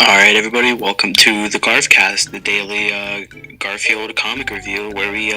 Alright, everybody, welcome to the Garfcast, the daily Garfield comic review, where we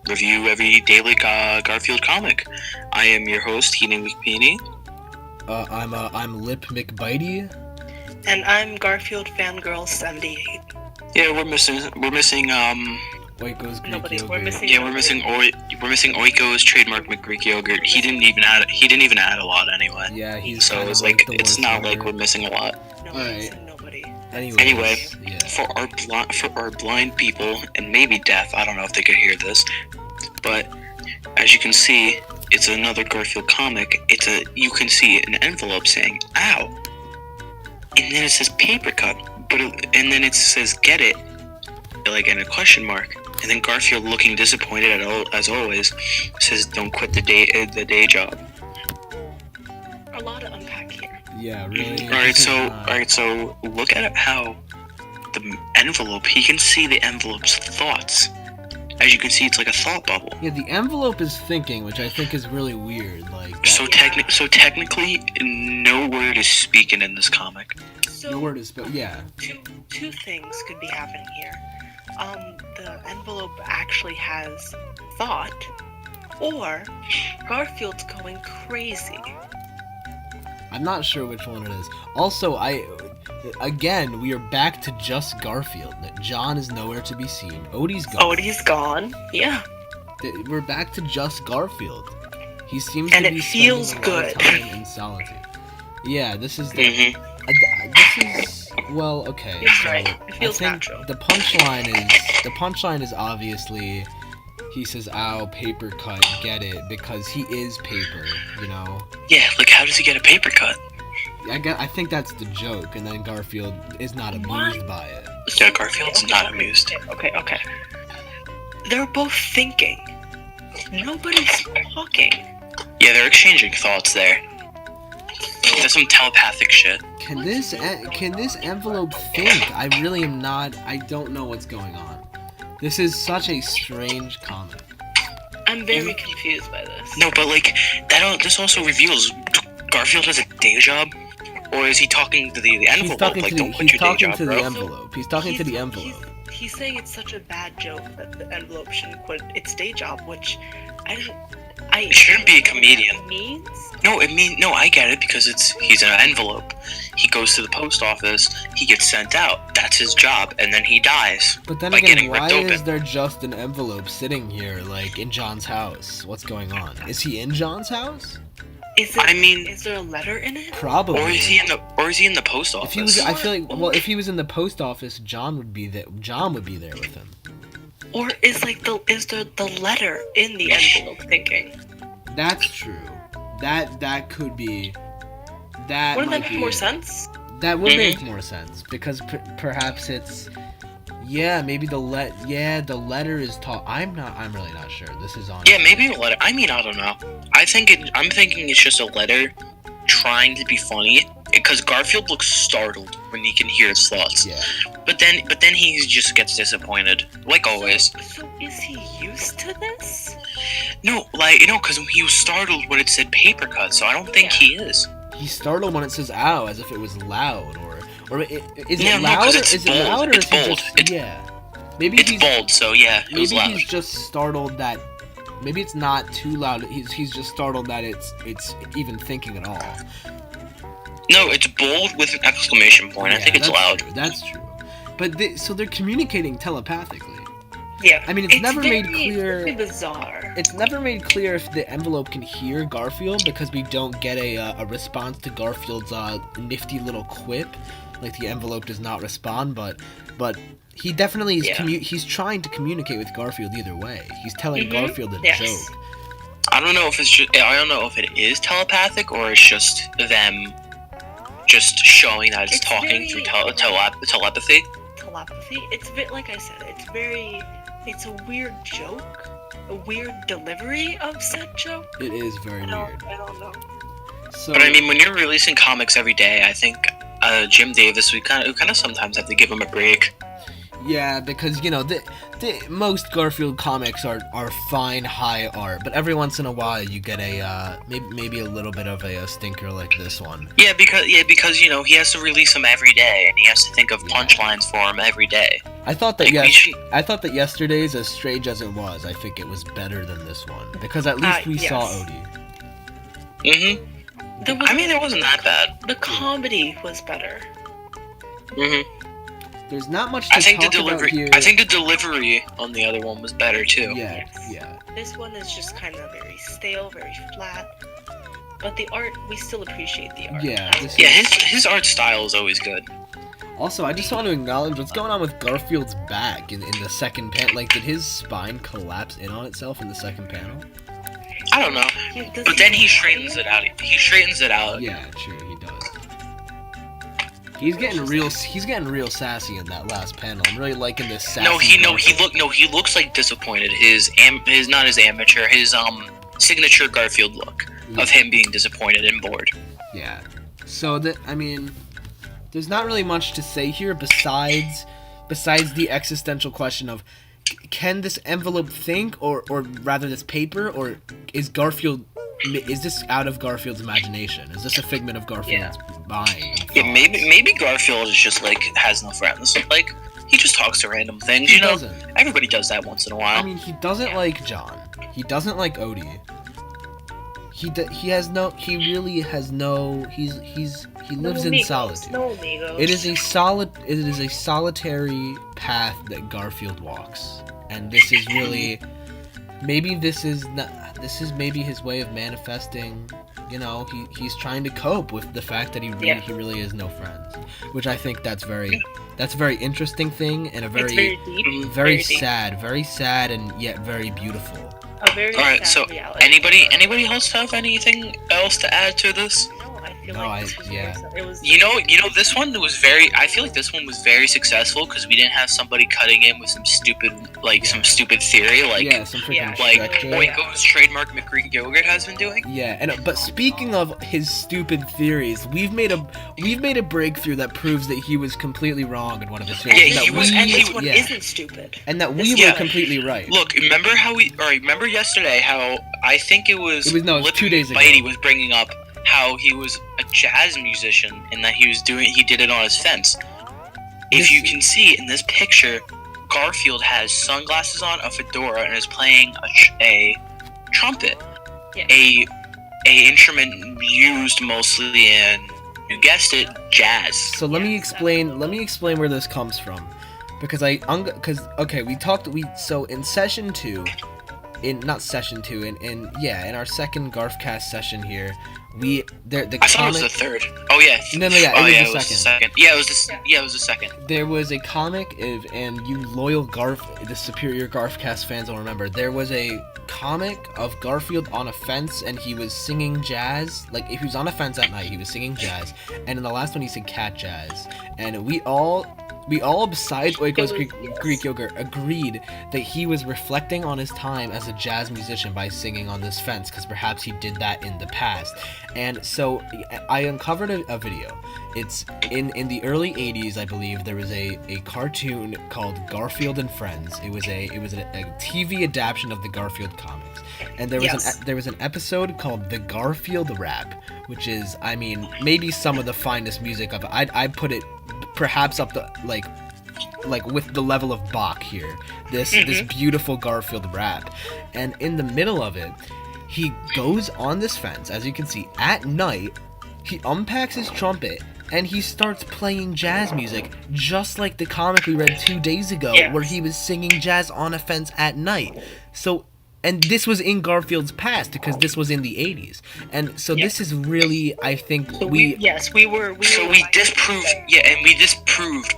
review every daily Garfield comic. I am your host, Heenan McPeeny. I'm Lip McBitey. And I'm Garfield Fangirl 78. Yeah, we're missing Oiko's Greek Nobody- yogurt. we're missing- we're missing Oiko's trademark McGreek yogurt. He didn't even add a lot anyway. Yeah, he's So kind it's of like the it's worst not like yogurt. we're missing a lot. Nobody's Alright. nobody. Anyway, yeah. for our blind people and maybe deaf, I don't know if they could hear this, but as you can see, it's another Garfield comic. You can see an envelope saying "ow," and then it says paper cut, and then it says "get it," like in a question mark, and then Garfield, looking disappointed as always, says "don't quit the day job." A lot to unpack here. Yeah, really. Alright, so look at how the envelope, he can see the envelope's thoughts. As you can see, it's like a thought bubble. Yeah, the envelope is thinking, which I think is really weird. Like, that, So technically, no word is speaking in this comic. So the word is yeah. two things could be happening here. The envelope actually has thought, or Garfield's going crazy. I'm not sure which one it is. Also, again, we are back to just Garfield. John is nowhere to be seen. Odie's gone. Odie's gone. Yeah. We're back to just Garfield. He seems And to it be feels spending a lot of good. time in solitude. Yeah, this is the. Mm-hmm. This is well, okay. It's so right. It feels I think natural. The punchline is obviously he says, "Ow, paper cut, get it," because he is paper, you know. Yeah, like how does he get a paper cut? I think that's the joke, and then Garfield is not amused What? by it. Yeah, Garfield's not amused. Okay. They're both thinking. Nobody's talking. Yeah, they're exchanging thoughts there. That's some telepathic shit. Can this envelope think? I really am not. I don't know what's going on. This is such a strange comic. I'm very confused by this. No, but like this also reveals Garfield has a day job, or is he talking to the envelope? Don't quit your day job, to bro. the envelope. He's talking to the envelope. He's saying it's such a bad joke that the envelope shouldn't quit its day job, which It shouldn't be a don't know what comedian. that means. No, I get it because he's an envelope. He goes to the post office, he gets sent out. That's his job, and then he dies. But then by again, getting why ripped open. is there just an envelope sitting here, like in John's house? What's going on? Is he in John's house? Is it? I mean- is there a letter in it? Probably. Or is he in the post office? If he was, I feel like, well, if he was in the post office, John would be there. John would be there with him. Or is there the letter in the envelope thinking? That's true. That could be. That Wouldn't might that be make more it. sense? That would Mhm. make more sense because perhaps it's. Yeah, maybe the letter is tall. I'm really not sure. This is on. Yeah, maybe a letter. I mean, I don't know. I'm thinking it's just a letter trying to be funny because Garfield looks startled when he can hear his thoughts. Yeah. But then he just gets disappointed, like always. So is he used to this? No, because he was startled when it said paper cut, so I don't think he is. He's startled when it says "ow" as if it was loud, or is Yeah, it no, loud? 'cause Or it's is it bold. loud, or It's is he bold. just yeah? Maybe It's he's bold, so yeah, it was maybe loud. he's just startled that maybe it's not too loud. He's just startled that it's even thinking at all. No, it's bold with an exclamation point. I Yeah, think it's that's loud. True, that's true. But so they're communicating telepathically. Yeah. I mean, it's never made clear. Very bizarre. It's never made clear if the envelope can hear Garfield because we don't get a response to Garfield's nifty little quip. Like the envelope does not respond, but he definitely is. Yeah. He's trying to communicate with Garfield either way. He's telling Mhm, Garfield a yes. joke. I don't know if it is telepathic or it's just them just showing that it's It's talking through very- telepathy. Telepathy. It's a bit like I said. It's a weird joke, a weird delivery of said joke. It is very weird. I don't know. So, But I mean, when you're releasing comics every day, I think Jim Davis, we kind of sometimes have to give him a break. Yeah, because the most Garfield comics are fine high art, but every once in a while you get a maybe a little bit of a stinker like this one. Yeah, because he has to release them every day, and he has to think of punchlines for them every day. I thought that Like, I thought that yesterday's, as strange as it was, I think it was better than this one because at least we saw Odie. Mhm. I mean, it wasn't that bad. The comedy was better. Mhm. There's not much to I think the talk about delivery. here. I think the delivery on the other one was better too. Yeah, Yes. yeah. This one is just kind of very stale, very flat. But the art, we still appreciate the art. Yeah, this Yeah, his art style is always good. Also, I just want to acknowledge what's going on with Garfield's back in the second panel. Like, did his spine collapse in on itself in the second panel? I don't know, but then he straightens it out. He straightens it out. Yeah, true, he does. He's getting real sassy in that last panel. I'm really liking this sassy. He looks like disappointed. His signature Garfield look of him being disappointed and bored. Yeah. So there's not really much to say here besides the existential question of, can this envelope think, or rather this paper, or is this out of Garfield's imagination? Is this a figment of Garfield's mind? Yeah, maybe Garfield is just like has no friends. Like, he just talks to random things. He doesn't. Everybody does that once in a while. I mean, he doesn't like John. He doesn't like Odie. He really has no. He lives in solitude. No amigos. It is a solitary path that Garfield walks, and this is really, maybe this is maybe his way of manifesting. He's trying to cope with the fact that he really has no friends, which I think that's a very interesting thing, and It's very deep. very sad and yet very beautiful. A very Alright, sad so reality. anybody else have anything else to add to this? No, I feel No, like this was it was. This one was very. I feel like this one was very successful because we didn't have somebody cutting in with some stupid theory Some freaking like Shrek. Oiko's trademark McGreek yogurt has been doing. Yeah, but speaking of his stupid theories, we've made a breakthrough that proves that he was completely wrong in one of his theories. Yeah, and This one isn't stupid. and that we were Yeah. completely right. Look, remember yesterday how I think it was 2 days ago. Spidey was bringing up how he was a jazz musician and that he did it on his fence. If you can see in this picture, Garfield has sunglasses on, a fedora, and is playing a trumpet, Yeah. a instrument used mostly in, you guessed it, jazz. So let me explain where this comes from, because in session 2, in our second Garfcast session here, I thought it was the third. Oh yeah. No, it was the second. Yeah, it was the second. There was a comic, and you loyal the superior Garfcast fans will remember, there was a comic of Garfield on a fence, and he was singing jazz. Like, if he was on a fence at night, he was singing jazz, and in the last one he said cat jazz, and we all besides Oiko's Greek yogurt agreed that he was reflecting on his time as a jazz musician by singing on this fence, because perhaps he did that in the past. And so I uncovered a video. It's in the early 80s, I believe. There was a cartoon called Garfield and Friends. It was a TV adaptation of the Garfield comics, and there was an episode called the Garfield Rap, which is, I mean, maybe some of the finest music of it. I'd put it perhaps up the like with the level of Bach here. This beautiful Garfield rap, and in the middle of it, he goes on this fence, as you can see, at night. He unpacks his trumpet and he starts playing jazz music, just like the comic we read 2 days ago, where he was singing jazz on a fence at night. So, and this was in Garfield's past, because this was in the 80s. And so this is really, I think, we disproved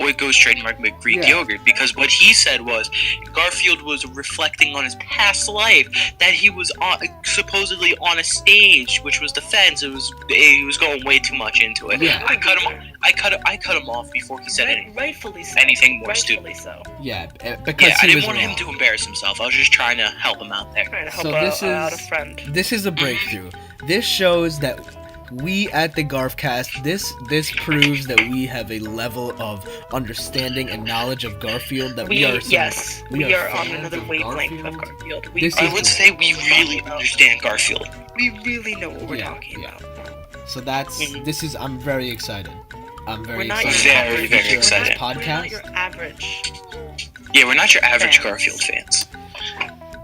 Oiko's trademark Greek yogurt, because what he said was Garfield was reflecting on his past life, that he was supposedly on a stage, which was the fence. He was going way too much into it. Yeah. I cut him off before he said rightfully so. anything more Rightfully stupid. so. Yeah, because I he didn't was want wrong. him to embarrass himself. I was just trying to help him out there. Trying to help So out a friend. this is a breakthrough. This shows that we at the Garfcast, this proves that we have a level of understanding and knowledge of Garfield that we are on fans another of wavelength of Garfield. Garfield. I would say we really understand Garfield. We really know what we're Yeah, talking yeah. about. So I'm very excited. I'm very We're not excited. Very, your very for this excited. We're not podcast. your average. Yeah, we're not your average Fans. Garfield fans.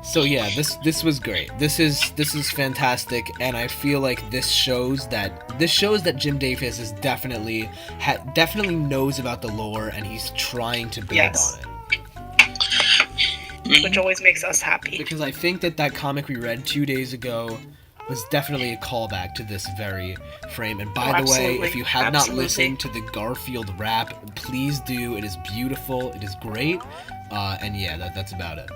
So yeah, this was great. This is fantastic, and I feel like this shows that Jim Davis is definitely knows about the lore, and he's trying to build Yes. on it. Which always makes us happy. Because I think that comic we read 2 days ago was definitely a callback to this very frame. And by the way, absolutely. if you have not Absolutely. listened to the Garfield rap, please do. It is beautiful. It is great. And yeah, that's about it.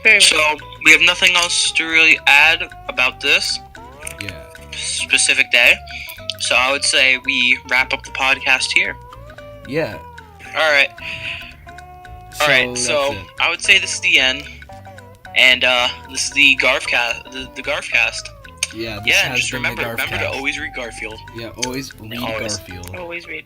Very So we have nothing else to really add about this Yeah. specific day. So I would say we wrap up the podcast here. Yeah. All right. All right. that's So it. I would say this is the end, and this is the Garfcast. The Garfcast. Yeah. This Yeah, and has just been the remember to Garfcast. always read Garfield. Yeah, always read Always. Garfield. Always read.